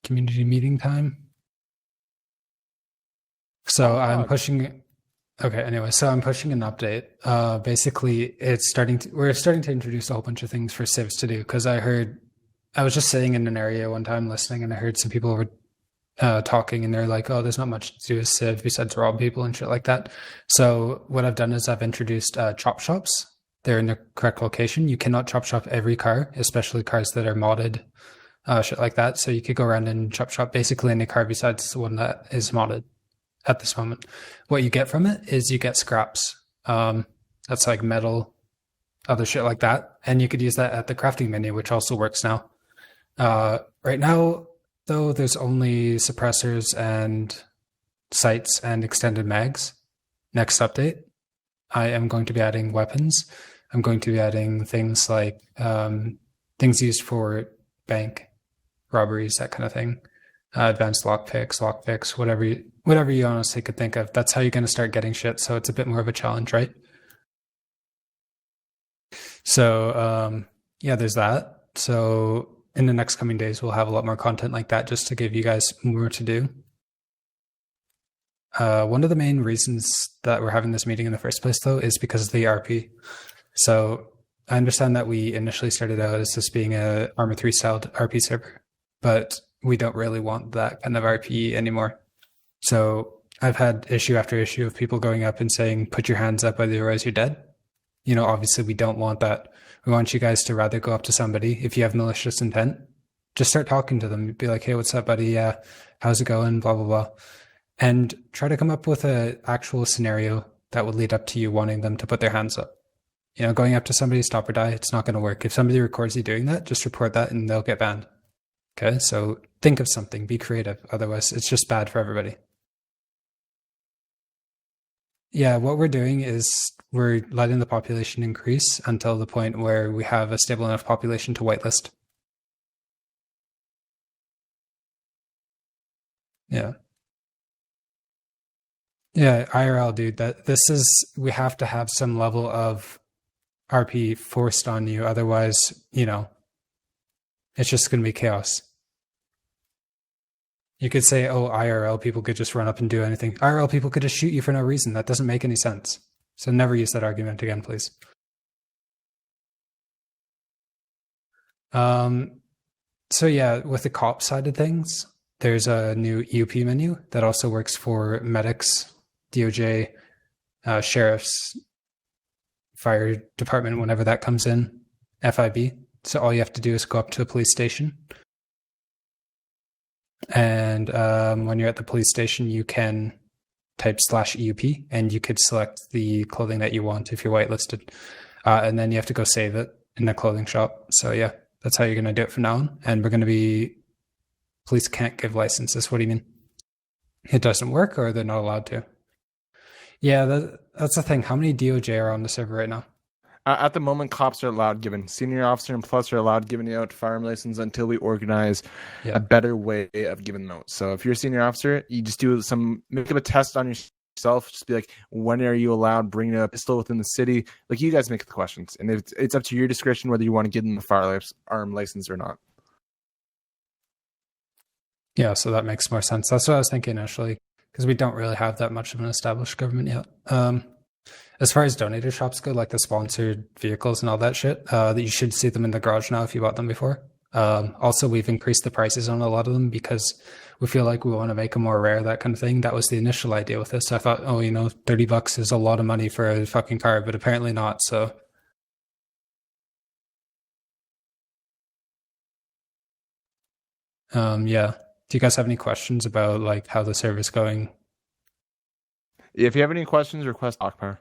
community meeting time. So I'm pushing. Okay, anyway, so I'm pushing an update. Basically, we're starting to introduce a whole bunch of things for civs to do because I was just sitting in an area one time listening, and I heard some people were talking, and they're like, "Oh, there's not much to do with civ besides rob people and shit like that." So what I've done is I've introduced chop shops. They're in the correct location. You cannot chop shop every car, especially cars that are modded, shit like that. So you could go around and chop shop basically any car besides the one that is modded at this moment. What you get from it is you get scraps. That's like metal, other shit like that. And you could use that at the crafting menu, which also works now. Right now, though, there's only suppressors and sights and extended mags. Next update, I am going to be adding weapons. I'm going to be adding things like things used for bank robberies, that kind of thing. Advanced lockpicks, whatever you honestly could think of. That's how you're going to start getting shit. So it's a bit more of a challenge, right? So yeah, there's that. So in the next coming days, we'll have a lot more content like that just to give you guys more to do. One of the main reasons that we're having this meeting in the first place, though, is because of the RP. So I understand that we initially started out as this being a Armor 3 styled RP server, but we don't really want that kind of RP anymore. So I've had issue after issue of people going up and saying, put your hands up, otherwise you're dead. You know, obviously we don't want that. We want you guys to rather go up to somebody. If you have malicious intent, just start talking to them. Be like, hey, what's up, buddy? Yeah, how's it going? Blah, blah, blah. And try to come up with an actual scenario that would lead up to you wanting them to put their hands up. You know, going up to somebody, stop or die, it's not going to work. If somebody records you doing that, just report that and they'll get banned. Okay, so think of something, be creative. Otherwise, it's just bad for everybody. Yeah, what we're doing is we're letting the population increase until the point where we have a stable enough population to whitelist. Yeah. Yeah, IRL, dude, we have to have some level of RP forced on you. Otherwise, you know, it's just going to be chaos. You could say, oh, IRL people could just run up and do anything. IRL people could just shoot you for no reason. That doesn't make any sense. So never use that argument again, please. So yeah, with the cop side of things, there's a new EUP menu that also works for medics, DOJ, sheriffs, fire department, whenever that comes in, FIB. So all you have to do is go up to a police station. And when you're at the police station, you can type /EUP and you could select the clothing that you want if you're whitelisted. And then you have to go save it in the clothing shop. So yeah, that's how you're going to do it from now on. And we're going to be, police can't give licenses. What do you mean? It doesn't work or they're not allowed to? Yeah, that's the thing. How many DOJ are on the server right now? At the moment, cops are allowed given senior officer and plus are allowed giving out firearm license until we organize a better way of giving them out. So if you're a senior officer, you just make up a test on yourself. Just be like, when are you allowed bringing a pistol within the city? Like, you guys make the questions, and it's up to your discretion whether you want to give them a firearm license or not. Yeah, so that makes more sense. That's what I was thinking initially, because we don't really have that much of an established government yet. As far as donator shops go, like the sponsored vehicles and all that shit, that you should see them in the garage now if you bought them before. Also, we've increased the prices on a lot of them because we feel like we want to make them more rare, that kind of thing. That was the initial idea with this. I thought, oh, you know, $30 is a lot of money for a fucking car, but apparently not. So yeah. Do you guys have any questions about like how the server's going? If you have any questions, request Akbar.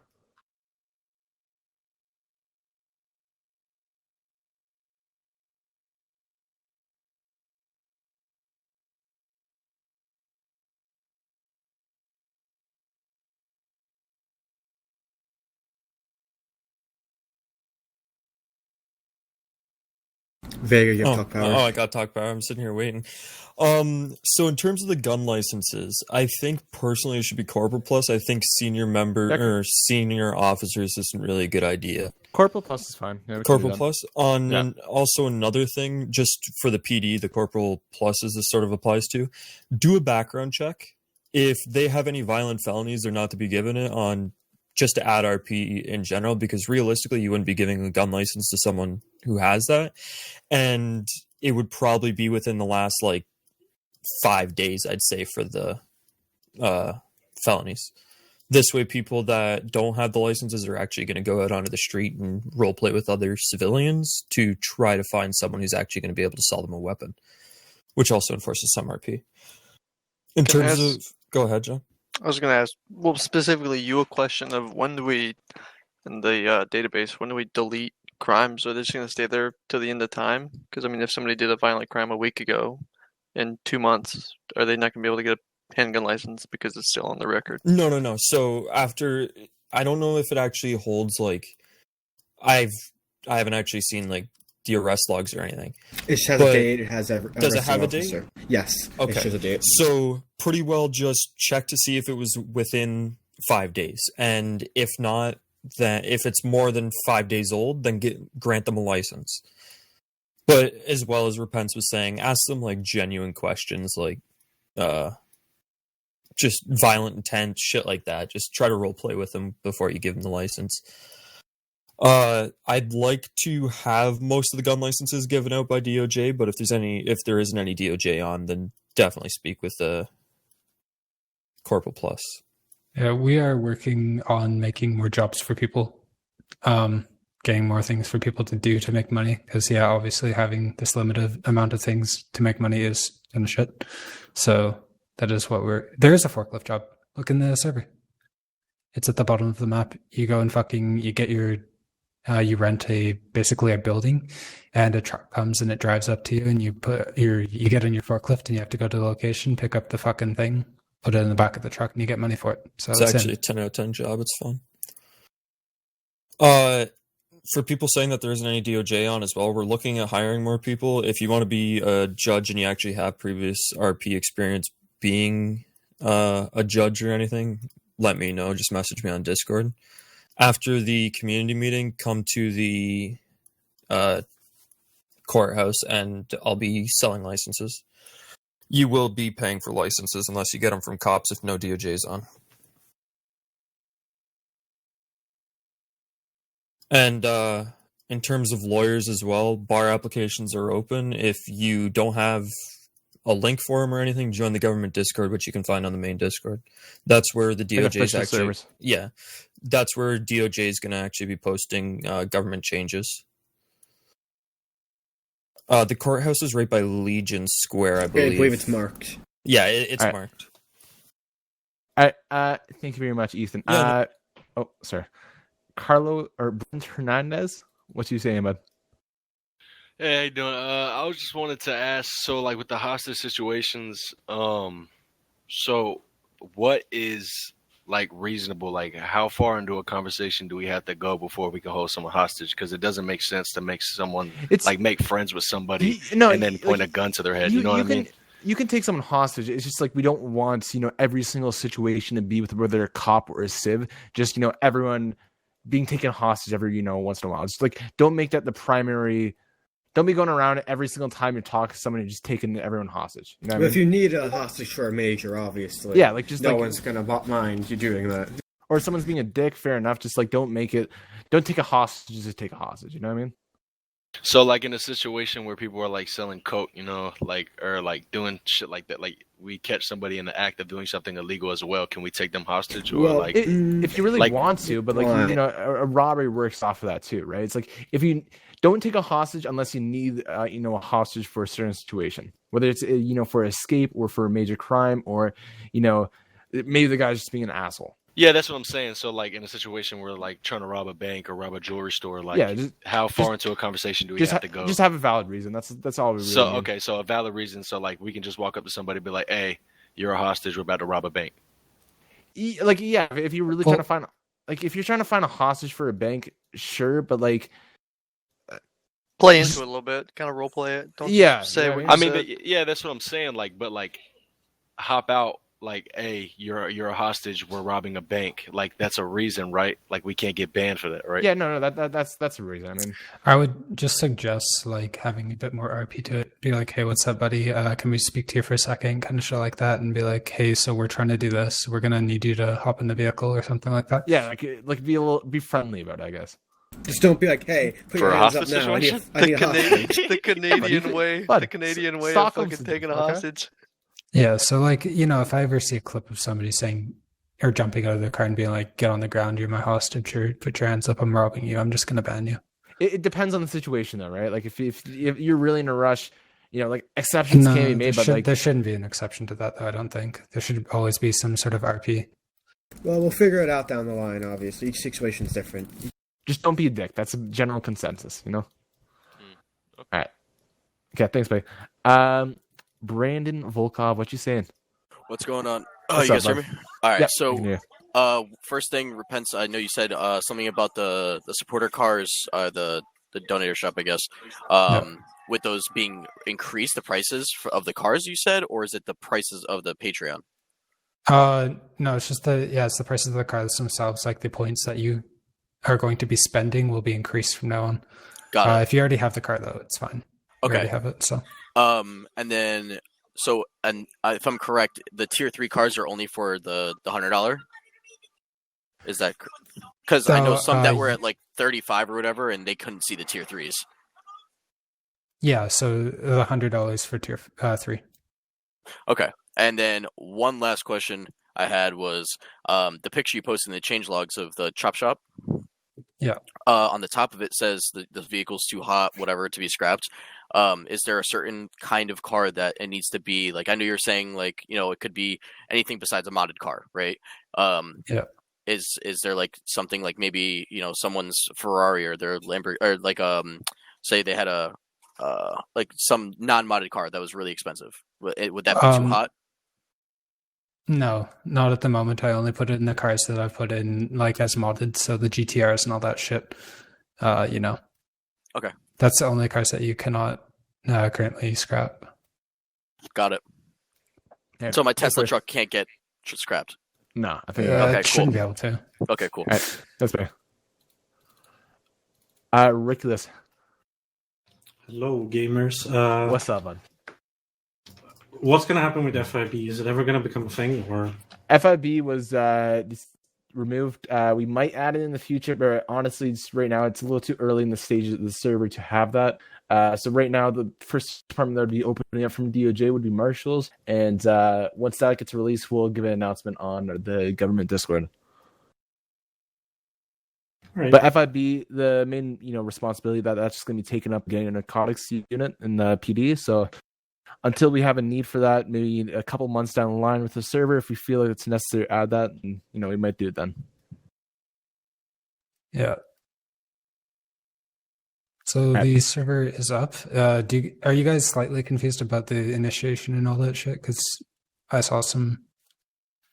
Vega, you have talk power. I got talk power. I'm sitting here waiting. So in terms of the gun licenses, I think personally it should be Corporal Plus. I think senior member or senior officers isn't really a good idea. Corporal Plus is fine. Yeah, Corporal Plus. And also another thing, just for the PD, the Corporal Pluses this sort of applies to, do a background check. If they have any violent felonies, they're not to be given it on just to add RP in general, because realistically you wouldn't be giving a gun license to someone who has that. And it would probably be within the last 5 days, I'd say, for the felonies. This way, people that don't have the licenses are actually going to go out onto the street and roleplay with other civilians to try to find someone who's actually going to be able to sell them a weapon, which also enforces some RP. Go ahead, John. I was going to ask, well, specifically you a question of when do we, in the database, when do we delete crimes? Are they just going to stay there till the end of time? Because, I mean, if somebody did a violent crime a week ago, in 2 months, are they not going to be able to get a handgun license because it's still on the record? No. So after, I don't know if it actually holds, I haven't actually seen, the arrest logs or anything. It has a date. It has does it have a date? Yes. Okay. It shows a date. So pretty well just check to see if it was within 5 days. And if not, then if it's more than 5 days old, then grant them a license. But as well as Repents was saying, ask them genuine questions, just violent intent, shit like that. Just try to role play with them before you give them the license. I'd like to have most of the gun licenses given out by DOJ, but if there isn't any DOJ on, then definitely speak with the Corporal Plus. Yeah, we are working on making more jobs for people, getting more things for people to do to make money. Because obviously having this limited amount of things to make money is kind of shit. So that is what there is a forklift job. Look in the server. It's at the bottom of the map. You go and you get you rent basically a building, and a truck comes and it drives up to you, and you get on your forklift and you have to go to the location, pick up the fucking thing, put it in the back of the truck, and you get money for it. So it's actually a 10 out of 10 job. It's fun. For people saying that there isn't any DOJ on as well, we're looking at hiring more people. If you want to be a judge and you actually have previous RP experience being a judge or anything, let me know. Just message me on Discord. After the community meeting, come to the courthouse and I'll be selling licenses. You will be paying for licenses unless you get them from cops if no DOJ is on. And in terms of lawyers as well, bar applications are open. If you don't have a link for them or anything, join the government Discord, which you can find on the main Discord. That's where the DOJ is actually... Service. Yeah. That's where DOJ is going to actually be posting government changes. The courthouse is right by Legion Square, I believe. I believe it's marked. Yeah, it's marked. All right. Thank you very much, Ethan. Yeah, Oh, sorry. Carlo or Brent Hernandez, what you saying, bud? Hey, how you doing? I just wanted to ask, so with the hostage situations, so what is reasonable? How far into a conversation do we have to go before we can hold someone hostage? Because it doesn't make sense to make someone make friends with somebody and then point a gun to their head. You know what I mean? You can take someone hostage. It's just we don't want every single situation to be with whether a cop or a civ. Just everyone being taken hostage every once in a while. Just don't make that the primary. Don't be going around every single time you talk to somebody just taking everyone hostage. You know what I mean? If you need a hostage for a major, obviously. Yeah, no one's gonna mind you doing that. Or if someone's being a dick, fair enough. Just don't take a hostage, just take a hostage. You know what I mean? So in a situation where people are selling coke, or doing shit like that, we catch somebody in the act of doing something illegal as well, can we take them hostage? Or if you really want to, but a robbery works off of that too, right? It's if you don't take a hostage unless you need a hostage for a certain situation, whether it's for escape or for a major crime, or maybe the guy's just being an asshole. Yeah, that's what I'm saying. So, in a situation where, trying to rob a bank or rob a jewelry store, how far into a conversation do we have to go? Just have a valid reason. That's all we really need. Okay, so a valid reason. So, we can just walk up to somebody and be like, hey, you're a hostage. We're about to rob a bank. If you're really trying to find... if you're trying to find a hostage for a bank, sure, but, Play into it a little bit, kind of role play it. Don't say what you I mean, said. yeah, that's what I'm saying. Like, but like, hop out. Like, hey, you're a hostage. We're robbing a bank. Like, that's a reason, right? Like, we can't get banned for that, right? Yeah, no, that's a reason. I mean, I would just suggest like having a bit more RP to it. Be like, hey, what's up, buddy? Can we speak to you for a second? Kind of show like that, and be like, hey, so we're trying to do this. We're gonna need you to hop in the vehicle or something like that. yeah, like be friendly about it, I guess. Just don't be like, hey, put For your a hands up hostage now. I need situation? a hostage. The Canadian way. Bud, The Canadian way of Stockholm fucking syndrome, taking a okay? hostage. Yeah, so like, if I ever see a clip of somebody saying or jumping out of their car and being like, get on the ground, you're my hostage, or put your hands up, I'm robbing you, I'm just gonna ban you. It depends on the situation, though, right? Like if you're really in a rush, like exceptions can be made, but like there shouldn't be an exception to that, though. I don't think there should always be some sort of RP. Well, we'll figure it out down the line, obviously. Each situation's different. just don't be a dick. That's a general consensus, Okay. All right. Okay, thanks, buddy. Brandon Volkov, what you saying? What's going on? Oh, What's you up, guys hear bud? me? All right. Yep, I can hear So, first thing, repents. I know you said something about the supporter cars, the donator shop, I guess. With those being increased, the prices of the cars, you said, or is it the prices of the Patreon? No, it's just it's the prices of the cars themselves. Like the points that you are going to be spending will be increased from now on. Got it. If you already have the car, though, it's fine. You Okay. already have it, so. And then, if I'm correct, the tier 3 cars are only for the $100. Is that because I know some that were at like 35 or whatever, and they couldn't see the tier 3s. Yeah, so the $100 for tier 3. Okay. And then one last question I had was the picture you posted in the change logs of the chop shop. Yeah. On the top of it says the vehicle's too hot, whatever, to be scrapped. Is there a certain kind of car that it needs to be? Like, I know you're saying, like, it could be anything besides a modded car, right? Yeah. Is there like something like maybe, someone's Ferrari or their Lamborghini, or like say they had a like some non-modded car that was really expensive. Would that be too hot? No, not at the moment. I only put it in the cars that I've put in, like, as modded, so the GTRs and all that shit. Okay. That's the only cars that you cannot currently scrap. Got it. Yeah, So my Tesla truck can't get scrapped. No, I think Okay, it shouldn't cool. be able to. Okay, cool. All right, that's fair. Ridiculous. Hello, gamers. What's up, bud? What's going to happen with FIB? Is it ever going to become a thing, or FIB was removed. We might add it in the future, but honestly, just right now, it's a little too early in the stage of the server to have that. So right now, the first department that would be opening up from DOJ would be Marshals, and once that gets released, we'll give an announcement on the government Discord. right? But FIB, the main responsibility that's just going to be taken up getting a narcotics unit in the PD. So until we have a need for that, maybe a couple months down the line with the server, if we feel like it's necessary to add that, we might do it then. Yeah. So the server is up. Are you guys slightly confused about the initiation and all that shit? Because I saw some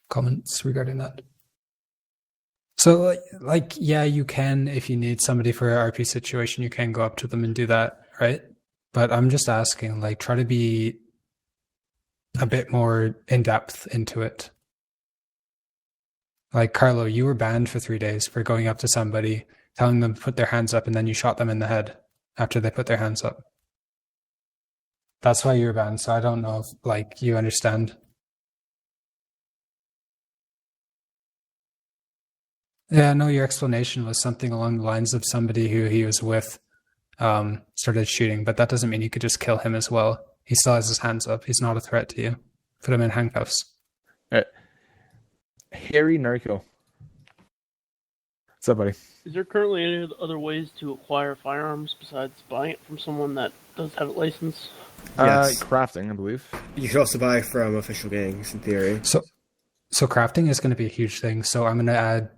comments regarding that. So, yeah, you can, if you need somebody for an RP situation, you can go up to them and do that, right? But I'm just asking, try to be a bit more in depth into it. Like, Carlo, you were banned for 3 days for going up to somebody, telling them to put their hands up, and then you shot them in the head after they put their hands up. That's why you were banned, so I don't know if, you understand. Yeah, no, your explanation was something along the lines of somebody who he was with started shooting, but that doesn't mean you could just kill him as well. He still has his hands up. He's not a threat to you. Put him in handcuffs. Harry Narco. What's up, buddy? Is there currently any other ways to acquire firearms besides buying it from someone that does have a license? Yes. Crafting, I believe. You could also buy from official gangs, in theory. So crafting is going to be a huge thing. So I'm going to add,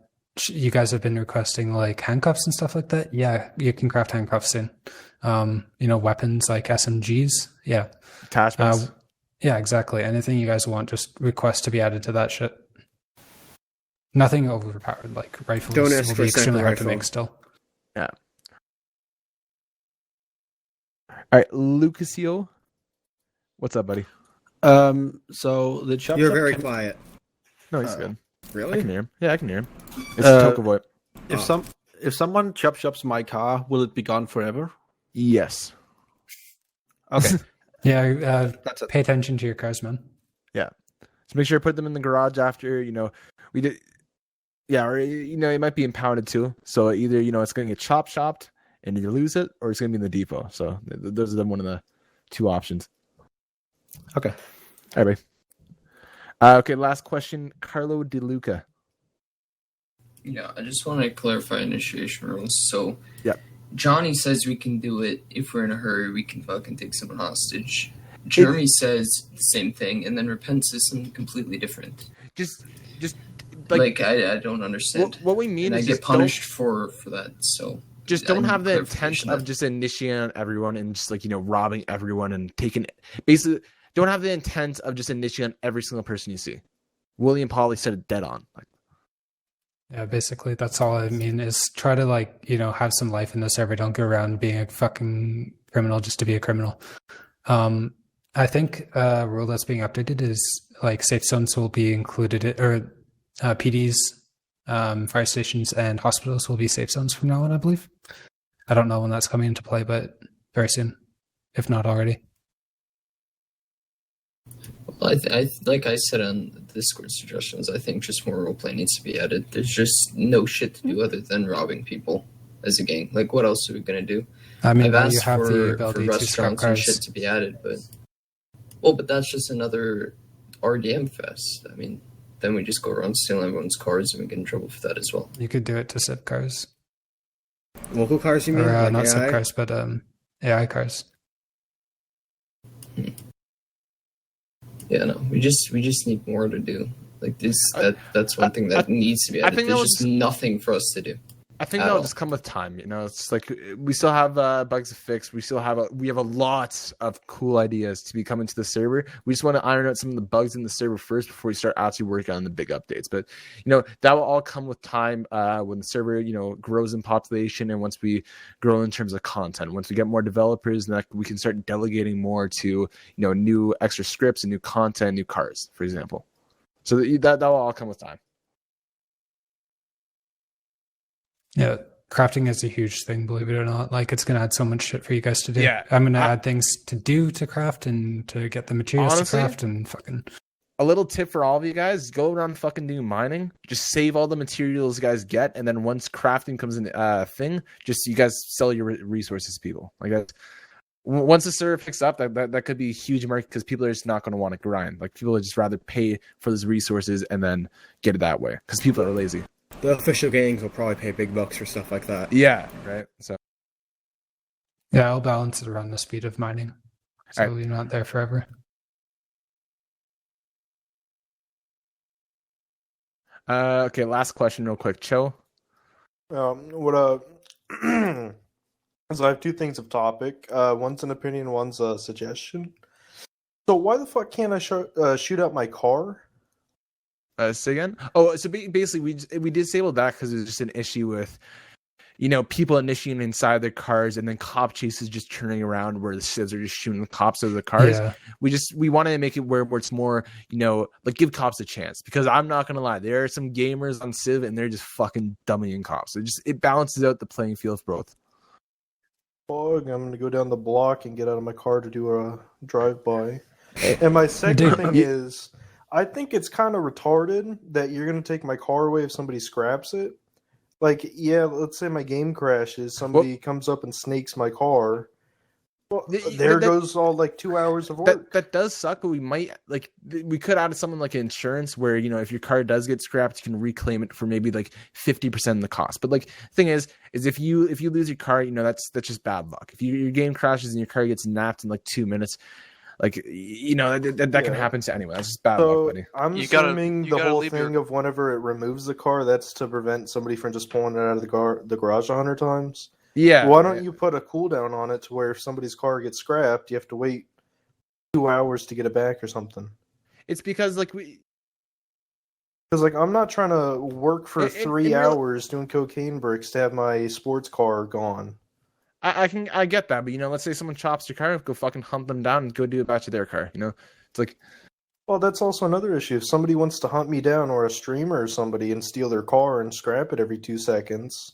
you guys have been requesting handcuffs and stuff like that. Yeah, you can craft handcuffs in. Weapons like SMGs. Yeah. Attachments. Yeah, exactly. Anything you guys want, just request to be added to that shit. Nothing overpowered, like rifles Don't ask will for be a extremely sniper hard to rifle. make still. Yeah. All right, Lucasio, what's up, buddy? So the chop You're shop very can- quiet. No, he's good. I Really? can hear him. Yeah, I can hear him. It's Toka If someone chop shops my car, will it be gone forever? Yes. Okay, Yeah, that's it. pay attention to your cars, man. Yeah. So make sure to put them in the garage after, we did. Yeah, or, it might be impounded too. So either, it's going to get chopped and you lose it, or it's going to be in the depot. So those are one of the two options. Okay. All right, okay, last question. Carlo De Luca. Yeah, I just want to clarify initiation rules. So, Yep. Johnny says we can do it if we're in a hurry. We can fucking take someone hostage. Jeremy says the same thing, and then Repent says something completely different. Just like I don't understand. What we mean and is I get punished for that. So just don't have the intent of just initiating on everyone and just robbing everyone and taking. Basically, don't have the intent of just initiating on every single person you see. William Polly said it dead on. Yeah, basically that's all I mean is try to have some life in the server. Don't go around being a fucking criminal just to be a criminal. I think a rule that's being updated is safe zones will be included, or PDs, fire stations, and hospitals will be safe zones from now on, I believe. I don't know when that's coming into play, but very soon, if not already. Well, like I said on the Discord suggestions, I think just more roleplay needs to be added. There's just no shit to do other than robbing people as a gang. Like, what else are we gonna do? I mean, I've asked you have the for ability to scrap restaurants and cars. shit to be added, but that's just another RDM fest. I mean, then we just go around stealing everyone's cars and we get in trouble for that as well. You could do it to SIP cars. Local cars, you mean? Or Like not AI? SIP cars, but AI cars. Yeah, no, we just need more to do. Like this, that's one thing that needs to be added. There's just nothing for us to do. I think that'll just come with time. It's like we still have bugs to fix. We have a lot of cool ideas to be coming to the server. We just want to iron out some of the bugs in the server first before we start actually working on the big updates. But that will all come with time when the server grows in population and once we grow in terms of content. Once we get more developers, then we can start delegating more to new extra scripts and new content, new cars, for example. So that will all come with time. Yeah, crafting is a huge thing, believe it or not. It's going to add so much shit for you guys to do. Yeah. I'm going to add things to do to craft and to get the materials Honestly, to craft and fucking... A little tip for all of you guys, go around fucking doing mining. Just save all the materials you guys get, and then once crafting comes in thing, just you guys sell your resources to people. Like that. Once the server picks up, that could be a huge market because people are just not going to want to grind. Like people would just rather pay for those resources and then get it that way because people are lazy. The official gangs will probably pay big bucks for stuff like that. Yeah, right. So yeah, I'll balance it around the speed of mining, so right. you're not there forever. Okay, last question, real quick, Cho. So I have two things of topic. One's an opinion, one's a suggestion. So why the fuck can't I shoot out my car? Say again? Oh, so basically we disabled that because it was just an issue with, people initiating inside their cars and then cop chases just turning around where the civs are just shooting the cops out of the cars. Yeah. We want to make it where it's more, give cops a chance because I'm not gonna lie, there are some gamers on Civ and they're just fucking dummying cops. It balances out the playing field for both. I'm gonna go down the block and get out of my car to do a drive-by. And my second thing is, I think it's kind of retarded that you're going to take my car away if somebody scraps it. Like, yeah, let's say my game crashes, somebody comes up and snakes my car. Well, there goes all 2 hours of work. That does suck, but we could add something like insurance where, if your car does get scrapped, you can reclaim it for maybe 50% of the cost. But the thing is if you lose your car, that's just bad luck. If your game crashes and your car gets napped in 2 minutes, that can happen to anyone. That's just bad luck, buddy. I'm assuming the whole thing of whenever it removes the car, that's to prevent somebody from just pulling it out of the garage 100 times. Yeah. Why don't you put a cooldown on it to where if somebody's car gets scrapped, you have to wait 2 hours to get it back or something? It's because I'm not trying to work for 3 hours doing cocaine bricks to have my sports car gone. I get that, but let's say someone chops your car, go fucking hunt them down and go do it back to their car. It's like, well, that's also another issue. If somebody wants to hunt me down, or a streamer or somebody, and steal their car and scrap it every 2 seconds,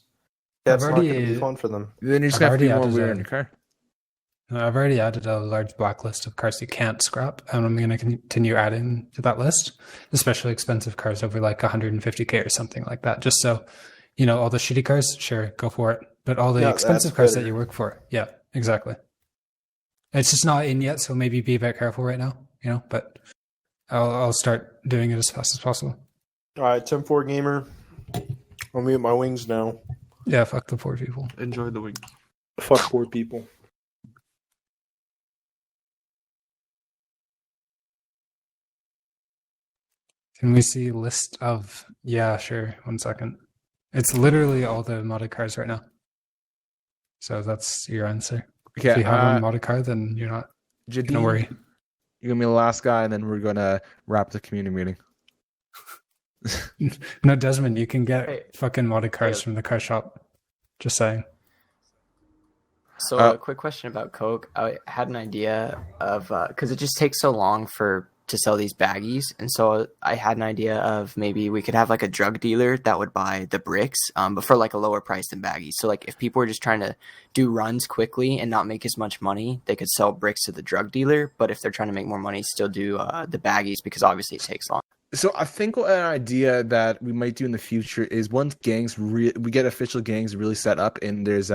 that's not going to be fun for them. Then you're just gonna have to be more weird in your car. I've already added a large blacklist of cars you can't scrap, and I'm going to continue adding to that list, especially expensive cars over like 150K or something like that. Just so, all the shitty cars, sure, go for it. But all the expensive cars that you work for, yeah, exactly. It's just not in yet, so maybe be a bit careful right now, but I'll start doing it as fast as possible. All right, 10-4 gamer. I'll mute my wings now. Yeah, fuck the poor people. Enjoy the wings. Fuck poor people. Can we see list of... Yeah, sure. 1 second. It's literally all the modded cars right now. So that's your answer. Okay, if you have one modded car, then you're not going to worry. You're going to be the last guy, and then we're going to wrap the community meeting. No, Desmond, you can get fucking modded cars from the car shop. Just saying. So a quick question about Coke. I had an idea of... because it just takes so long to sell these baggies, and so I had an idea of maybe we could have like a drug dealer that would buy the bricks, but for like a lower price than baggies. So like if people were just trying to do runs quickly and not make as much money, they could sell bricks to the drug dealer. But if they're trying to make more money, still do the baggies, because obviously it takes long. So I think an idea that we might do in the future is once gangs we get official gangs really set up, and there's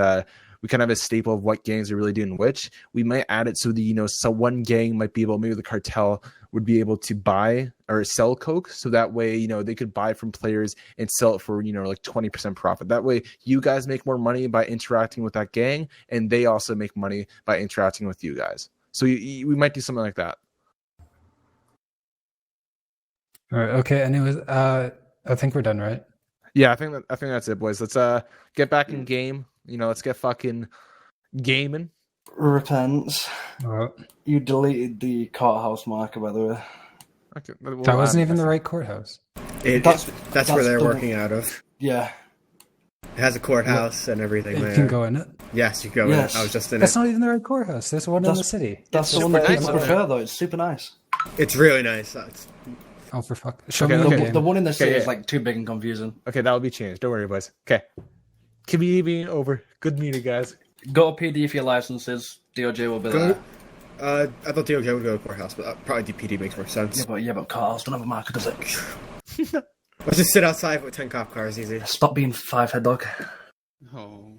we kind of have a staple of what gangs are really doing which, we might add it so that so one gang might be able, maybe the cartel would be able to buy or sell Coke, so that way they could buy from players and sell it for like 20% profit. That way you guys make more money by interacting with that gang, and they also make money by interacting with you guys. So we might do something like that. All right. Okay. Anyways, I think we're done, right? Yeah, I think that's it, boys. Let's get back in game. Let's get fucking gaming. Repents. You deleted the courthouse marker, by the way. Okay, that wasn't even the right courthouse. That's where they're working out of. Yeah. It has a courthouse and everything there. You can go in it? Yes, you can go in it. I was just in That's it. not even the right courthouse. There's one in the city. That's the one that I prefer, though. It's super nice. It's really nice. Oh, for fuck. Show me the game. The one in the city is like too big and confusing. Okay, that'll be changed. Don't worry, boys. Okay. Community being over. Good meeting, guys. Go to PD for your licenses. DOJ will be there. I thought DOJ would go to courthouse, but probably PD makes more sense. Yeah, but courthouse don't have a marker, does it? Let's just sit outside with 10 cop cars, easy. Stop being 5 head dog. Oh.